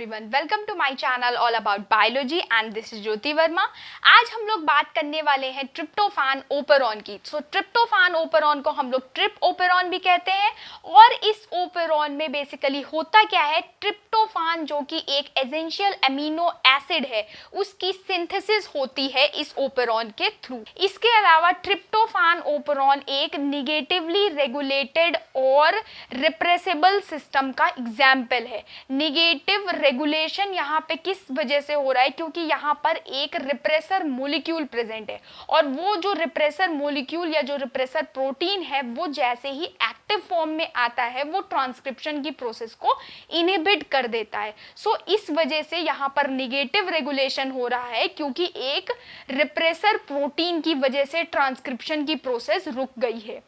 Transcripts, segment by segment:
Everyone, welcome to my channel all about biology and this is Jyoti Verma. आज हम लोग बात करने वाले हैं ट्रिप्टोफैन ओपेरॉन की। ट्रिप्टोफैन ओपेरॉन को हम लोग ट्रिप ओपेरॉन भी कहते हैं और इस ओपेरॉन में बेसिकली होता क्या है, ट्रिप्टोफैन जो कि एक एसेंशियल अमीनो एसिड है उसकी सिंथेसिस होती है इस ओपेरॉन के थ्रू। इसके अलावा ट्रिप्टोफैन ओपेरॉन एक निगेटिवली रेगुलेटेड और रिप्रेसिबल सिस्टम का एग्जाम्पल है। निगेटिव रेगुलेशन यहाँ पे किस वजह से हो रहा है, क्योंकि यहाँ पर एक रिप्रेसर मोलिक्यूल प्रेजेंट है और वो जो रिप्रेसर मोलिक्यूल या जो रिप्रेसर प्रोटीन है वो जैसे ही एक्टिव फॉर्म में आता है वो ट्रांसक्रिप्शन की प्रोसेस को इनहिबिट कर देता है। इस वजह से यहाँ पर निगेटिव रेगुलेशन हो रहा है, क्योंकि एक रिप्रेसर प्रोटीन की वजह से ट्रांसक्रिप्शन की प्रोसेस रुक गई है।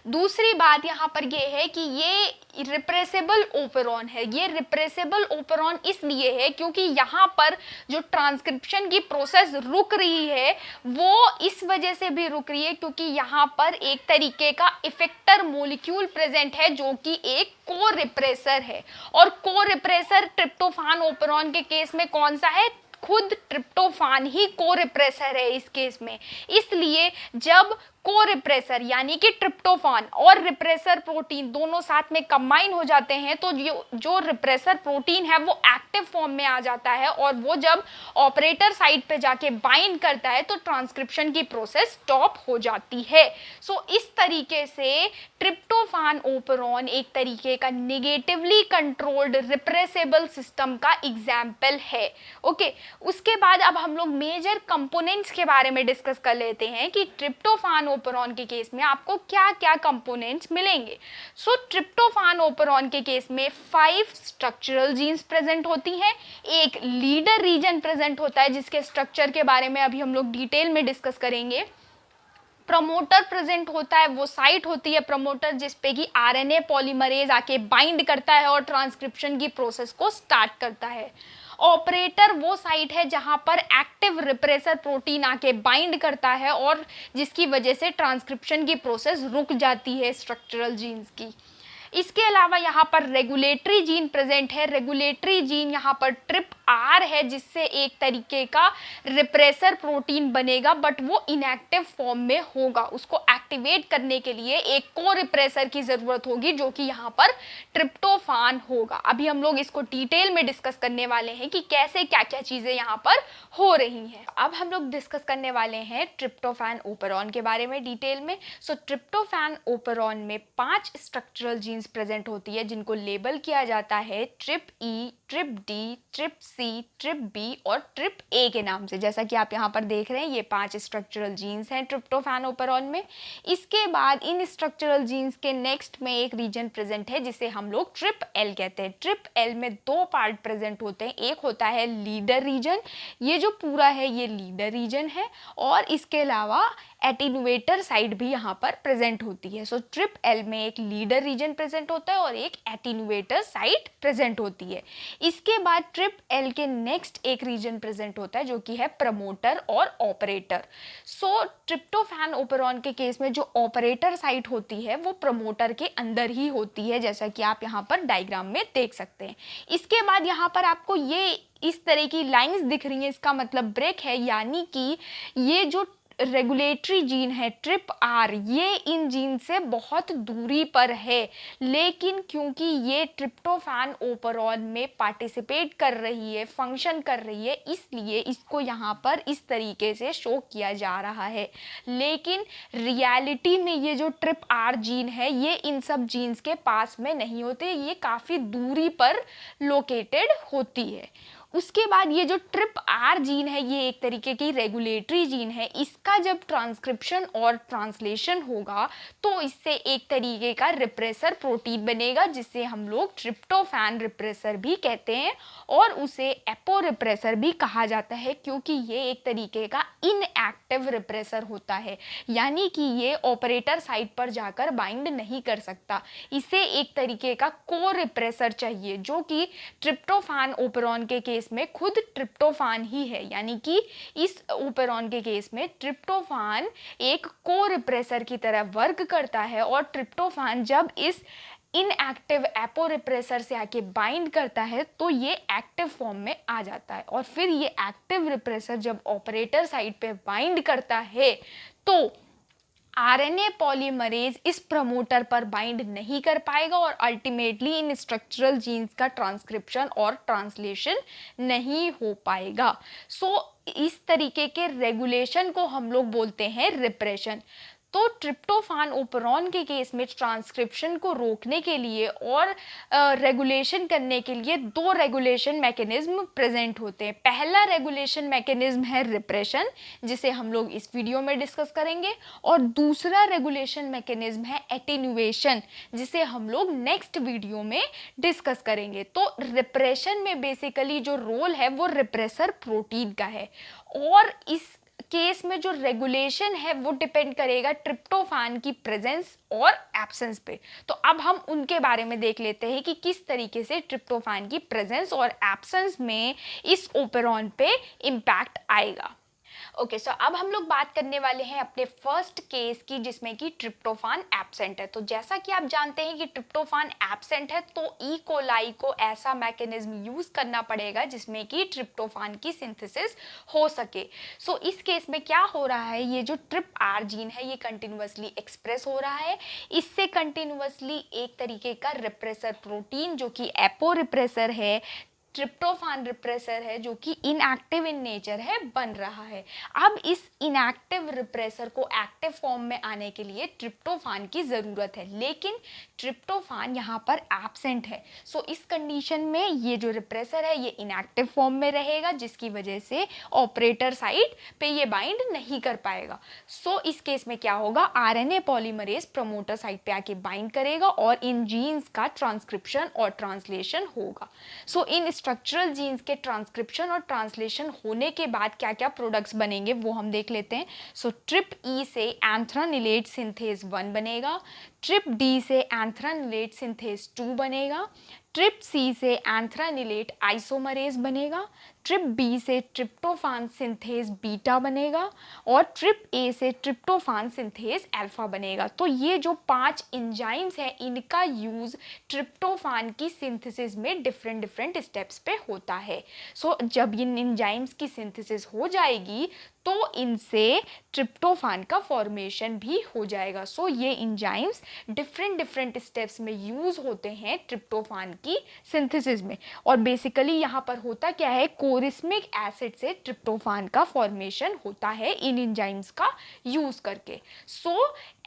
दूसरी बात यहाँ पर ये है कि ये रिप्रेसेबल ओपेरॉन है। ये रिप्रेसेबल ओपेरॉन इसलिए है क्योंकि यहाँ पर जो ट्रांसक्रिप्शन की प्रोसेस रुक रही है वो इस वजह से भी रुक रही है क्योंकि यहाँ पर एक तरीके का इफेक्टर मोलिक्यूल प्रेजेंट है जो कि एक को रिप्रेसर है। और को रिप्रेसर ट्रिप्टोफैन ओपेरॉन के केस में कौन सा है? खुद ट्रिप्टोफैन ही को रिप्रेसर है इस केस में। इसलिए जब को रिप्रेसर यानी कि ट्रिप्टोफैन और रिप्रेसर प्रोटीन दोनों साथ में कंबाइन हो जाते हैं तो जो रिप्रेसर प्रोटीन है वो एक्टिव फॉर्म में आ जाता है और वो जब ऑपरेटर साइट पे जाके बाइंड करता है तो ट्रांसक्रिप्शन की प्रोसेस स्टॉप हो जाती है। इस तरीके से ट्रिप्टोफैन ओपेरॉन एक तरीके का नेगेटिवली कंट्रोल्ड रिप्रेसेबल सिस्टम का एग्जाम्पल है। उसके बाद अब हम लोग मेजर कंपोनेंट्स के बारे में डिस्कस कर लेते हैं कि ट्रिप्टोफैन ओपेरॉन के केस में आपको क्या क्या कंपोनेंट्स मिलेंगे। ट्रिप्टोफैन ओपेरॉन के केस में 5 स्ट्रक्चरल जीन्स प्रेजेंट होती हैं। एक लीडर रीजन प्रेजेंट होता है जिसके स्ट्रक्चर के बारे में अभी हम लोग डिटेल में डिस्कस करेंगे। प्रमोटर प्रेजेंट होता है, वो साइट होती है प्रमोटर जिस पे कि आरएनए पॉलीमरेज आके बाइंड करता है और ट्रांसक्रिप्शन की प्रोसेस को स्टार्ट करता है। ऑपरेटर वो साइट है जहां पर एक्टिव रिप्रेसर प्रोटीन आके बाइंड करता है और जिसकी वजह से ट्रांसक्रिप्शन की प्रोसेस रुक जाती है स्ट्रक्चरल जीन्स की। इसके अलावा यहाँ पर रेगुलेटरी जीन प्रेजेंट है। रेगुलेटरी जीन यहाँ पर ट्रिप आर है जिससे एक तरीके का रिप्रेसर प्रोटीन बनेगा बट वो इनएक्टिव फॉर्म में होगा। उसको एक्टिवेट करने के लिए एक को रिप्रेसर की जरूरत होगी जो कि यहाँ पर ट्रिप्टोफैन होगा। अभी हम लोग इसको डिटेल में डिस्कस करने वाले हैं कि कैसे क्या क्या चीजें यहाँ पर हो रही हैं। अब हम लोग डिस्कस करने वाले हैं ट्रिप्टोफैन ओपेरॉन के बारे में डिटेल में। ट्रिप्टोफैन ओपेरॉन में 5 स्ट्रक्चरल जीन्स प्रेजेंट होती है जिनको लेबल किया जाता है ट्रिप ई, ट्रिप डी, ट्रिप सी, ट्रिप बी और ट्रिप ए के नाम से। जैसा कि आप यहाँ पर देख रहे हैं ये 5 स्ट्रक्चरल जीन्स हैं ट्रिप्टोफैन ओपेरॉन में। इसके बाद इन स्ट्रक्चरल जीन्स के नेक्स्ट में एक रीजन प्रेजेंट है जिसे हम लोग ट्रिप एल कहते हैं। ट्रिप एल में 2 पार्ट प्रेजेंट होते हैं। एक होता है लीडर रीजन, ये जो पूरा है ये लीडर रीजन है और इसके अलावा एटीन्यूएटर साइट भी यहाँ पर प्रेजेंट होती है। ट्रिप एल में एक लीडर रीजन प्रेजेंट होता है और एक एटीन्यूएटर साइट प्रेजेंट होती है। इसके बाद ट्रिप एल के नेक्स्ट एक रीजन प्रेजेंट होता है जो कि है प्रमोटर और ऑपरेटर। ट्रिप्टोफैन ओपेरॉन के केस में जो ऑपरेटर साइट होती है वो प्रमोटर के अंदर ही होती है, जैसा कि आप यहाँ पर डायग्राम में देख सकते हैं। इसके बाद यहाँ पर आपको ये इस तरह की लाइंस दिख रही हैं, इसका मतलब ब्रेक है, यानी कि ये जो रेगुलेटरी जीन है ट्रिप आर ये इन जीन से बहुत दूरी पर है, लेकिन क्योंकि ये ट्रिप्टोफैन ओपेरॉन में पार्टिसिपेट कर रही है, फंक्शन कर रही है, इसलिए इसको यहाँ पर इस तरीके से शो किया जा रहा है। लेकिन रियलिटी में ये जो ट्रिप आर जीन है ये इन सब जीन्स के पास में नहीं होते, ये काफ़ी दूरी पर लोकेटेड होती है। उसके बाद ये जो ट्रिप आर जीन है ये एक तरीके की रेगुलेटरी जीन है। इसका जब ट्रांसक्रिप्शन और ट्रांसलेशन होगा तो इससे एक तरीके का रिप्रेसर प्रोटीन बनेगा जिसे हम लोग ट्रिप्टोफैन रिप्रेसर भी कहते हैं और उसे एपो रिप्रेसर भी कहा जाता है क्योंकि ये एक तरीके का इनएक्टिव रिप्रेसर होता है, यानी कि ये ऑपरेटर साइट पर जाकर बाइंड नहीं कर सकता। इसे एक तरीके का को रिप्रेसर चाहिए जो कि ट्रिप्टोफैन ओपेरॉन के केस में खुद ट्रिप्टोफैन ही है, यानी कि इस ओपेरॉन के केस में ट्रिप्टोफैन एक को रिप्रेसर की तरह वर्क करता है और ट्रिप्टोफैन जब इस इनएक्टिव एपोरिप्रेसर से आके बाइंड करता है तो ये एक्टिव फॉर्म में आ जाता है, और फिर ये एक्टिव रिप्रेसर जब ऑपरेटर साइट पे बाइंड करता है तो आरएनए पॉलीमरेज इस प्रमोटर पर बाइंड नहीं कर पाएगा और अल्टीमेटली इन स्ट्रक्चरल जीन्स का ट्रांसक्रिप्शन और ट्रांसलेशन नहीं हो पाएगा। इस तरीके के रेगुलेशन को हम लोग बोलते हैं रिप्रेशन। तो ट्रिप्टोफान ओपेरॉन के केस में ट्रांसक्रिप्शन को रोकने के लिए और रेगुलेशन करने के लिए दो रेगुलेशन मैकेनिज्म प्रेजेंट होते हैं। पहला रेगुलेशन मैकेनिज्म है रिप्रेशन, जिसे हम लोग इस वीडियो में डिस्कस करेंगे, और दूसरा रेगुलेशन मैकेनिज्म है एटेन्युएशन, जिसे हम लोग नेक्स्ट वीडियो में डिस्कस करेंगे। तो रिप्रेशन में बेसिकली जो रोल है वो रिप्रेसर प्रोटीन का है, और इस केस में जो रेगुलेशन है वो डिपेंड करेगा ट्रिप्टोफान की प्रेजेंस और एब्सेंस पे। तो अब हम उनके बारे में देख लेते हैं कि किस तरीके से ट्रिप्टोफान की प्रेजेंस और एब्सेंस में इस ओपेरॉन पे इम्पैक्ट आएगा। ओके, सो अब हम लोग बात करने वाले हैं अपने फर्स्ट केस की, जिसमें कि ट्रिप्टोफान एब्सेंट है। तो जैसा कि आप जानते हैं कि ट्रिप्टोफान एब्सेंट है तो ई कोलाई को ऐसा मैकेनिज्म यूज करना पड़ेगा जिसमें कि ट्रिप्टोफान की सिंथेसिस हो सके। इस केस में क्या हो रहा है, ये जो ट्रिप आर जीन है ये कंटिन्यूअसली एक्सप्रेस हो रहा है। इससे कंटिन्यूअसली एक तरीके का रिप्रेसर प्रोटीन जो कि एपो रिप्रेसर है, ट्रिप्टोफान रिप्रेसर है, जो कि इनएक्टिव इन नेचर है, बन रहा है। अब इस इनएक्टिव रिप्रेसर को एक्टिव फॉर्म में आने के लिए ट्रिप्टोफान की ज़रूरत है, लेकिन ट्रिप्टोफान यहाँ पर एब्सेंट है। इस कंडीशन में ये जो रिप्रेसर है ये इनएक्टिव फॉर्म में रहेगा, जिसकी वजह से ऑपरेटर साइट पे ये बाइंड नहीं कर पाएगा। इस केस में क्या होगा, आरएनए पॉलीमरेज प्रमोटर साइट पे आके बाइंड करेगा और इन जीन्स का ट्रांसक्रिप्शन और ट्रांसलेशन होगा। इन स्ट्रक्चरल जीन्स के ट्रांसक्रिप्शन और ट्रांसलेशन होने के बाद क्या क्या प्रोडक्ट्स बनेंगे वो हम देख लेते हैं। ट्रिप ई से एंथ्रानिलेट सिंथेज 1 बनेगा, ट्रिप डी से एंथ्रानिलेट सिंथेज 2 बनेगा, ट्रिप सी से एंथ्रानिलेट आइसोमरेज बनेगा, ट्रिप बी से ट्रिप्टोफान सिंथेज बीटा बनेगा, और ट्रिप ए से ट्रिप्टोफान सिंथेज अल्फा बनेगा। तो ये जो 5 एंजाइम्स हैं इनका यूज ट्रिप्टोफान की सिंथेसिस में डिफरेंट स्टेप्स पे होता है। जब इन एंजाइम्स की सिंथेसिस हो जाएगी तो इनसे ट्रिप्टोफान का फॉर्मेशन भी हो जाएगा। ये एंजाइम्स डिफरेंट स्टेप्स में यूज होते हैं ट्रिप्टोफान की सिंथेसिस में, और बेसिकली यहाँ पर होता क्या है, कोरिस्मिक एसिड से ट्रिप्टोफान का फॉर्मेशन होता है इन एंजाइम्स का यूज करके।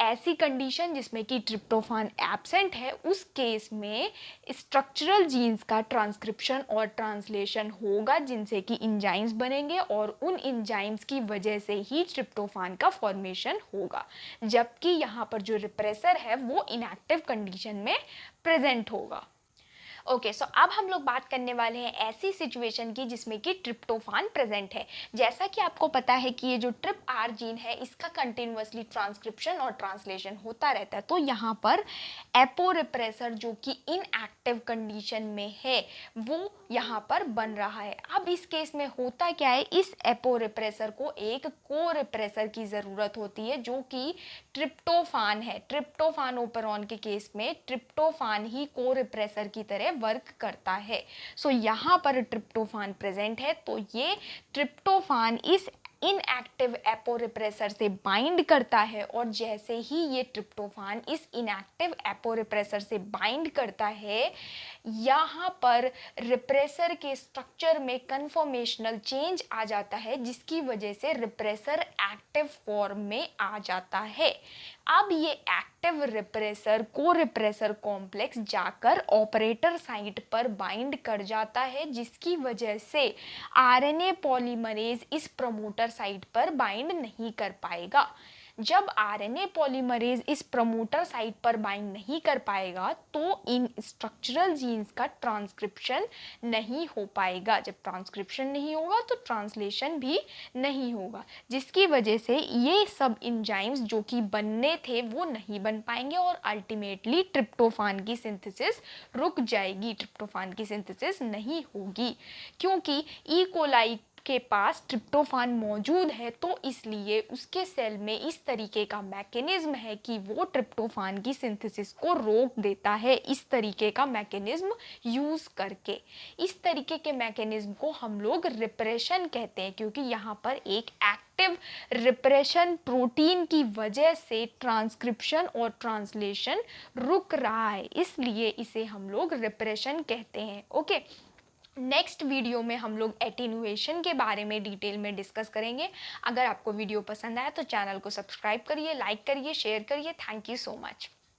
ऐसी कंडीशन जिसमें कि ट्रिप्टोफान एब्सेंट है, उस केस में स्ट्रक्चरल जीन्स का ट्रांसक्रिप्शन और ट्रांसलेशन होगा, जिनसे कि एंजाइम्स बनेंगे और उन एंजाइम्स की वजह से ही ट्रिप्टोफान का फॉर्मेशन होगा, जबकि यहाँ पर जो रिप्रेसर है वो इनएक्टिव कंडीशन में प्रेजेंट होगा। ओके, अब हम लोग बात करने वाले हैं ऐसी सिचुएशन की जिसमें कि ट्रिप्टोफान प्रेजेंट है। जैसा कि आपको पता है कि ये जो ट्रिप आर जीन है इसका कंटिन्यूअसली ट्रांसक्रिप्शन और ट्रांसलेशन होता रहता है। तो यहाँ पर एपो रिप्रेसर जो कि इनएक्टिव कंडीशन में है वो यहाँ पर बन रहा है। अब इस केस में होता क्या है, इस एपो रिप्रेसर को एक को रिप्रेसर की ज़रूरत होती है जो कि ट्रिप्टोफान है। ट्रिप्टोफान ओपेरॉन के केस में ट्रिप्टोफान ही को रिप्रेसर की तरह वर्क करता है। यहाँ पर ट्रिप्टोफान प्रेजेंट है तो ये ट्रिप्टोफान इस इनएक्टिव एपो रिप्रेसर से बाइंड करता है, और जैसे ही ये ट्रिप्टोफान इस इनएक्टिव एपो रिप्रेसर से बाइंड करता है, यहाँ पर रिप्रेसर के स्ट्रक्चर में कन्फॉर्मेशनल चेंज आ जाता है, जिसकी वजह से रिप्रेसर एक्टिव फॉर्म में आ जाता है। अब ये एक्टिव रिप्रेसर को रिप्रेसर कॉम्प्लेक्स जाकर ऑपरेटर साइट पर बाइंड कर जाता है, जिसकी वजह से आरएनए पॉलीमरेज इस प्रमोटर साइट पर बाइंड नहीं कर पाएगा। जब आरएनए पॉलीमरेज इस प्रमोटर साइट पर बाइंड नहीं कर पाएगा तो इन स्ट्रक्चरल जीन्स का ट्रांसक्रिप्शन नहीं हो पाएगा। जब ट्रांसक्रिप्शन नहीं होगा तो ट्रांसलेशन भी नहीं होगा, जिसकी वजह से ये सब एंजाइम्स जो कि बनने थे वो नहीं बन पाएंगे और अल्टीमेटली ट्रिप्टोफान की सिंथेसिस रुक जाएगी, ट्रिप्टोफान की सिंथेसिस नहीं होगी, क्योंकि ई कोलाई के पास ट्रिप्टोफान मौजूद है तो इसलिए उसके सेल में इस तरीके का मैकेनिज्म है कि वो ट्रिप्टोफान की सिंथेसिस को रोक देता है, इस तरीके का मैकेनिज्म यूज़ करके। इस तरीके के मैकेनिज्म को हम लोग रिप्रेशन कहते हैं, क्योंकि यहाँ पर एक एक्टिव रिप्रेशन प्रोटीन की वजह से ट्रांसक्रिप्शन और ट्रांसलेशन रुक रहा है, इसलिए इसे हम लोग रिप्रेशन कहते हैं। ओके, नेक्स्ट वीडियो में हम लोग एटेन्युएशन के बारे में डिटेल में डिस्कस करेंगे। अगर आपको वीडियो पसंद आया तो चैनल को सब्सक्राइब करिए, लाइक करिए, शेयर करिए। Thank you so much.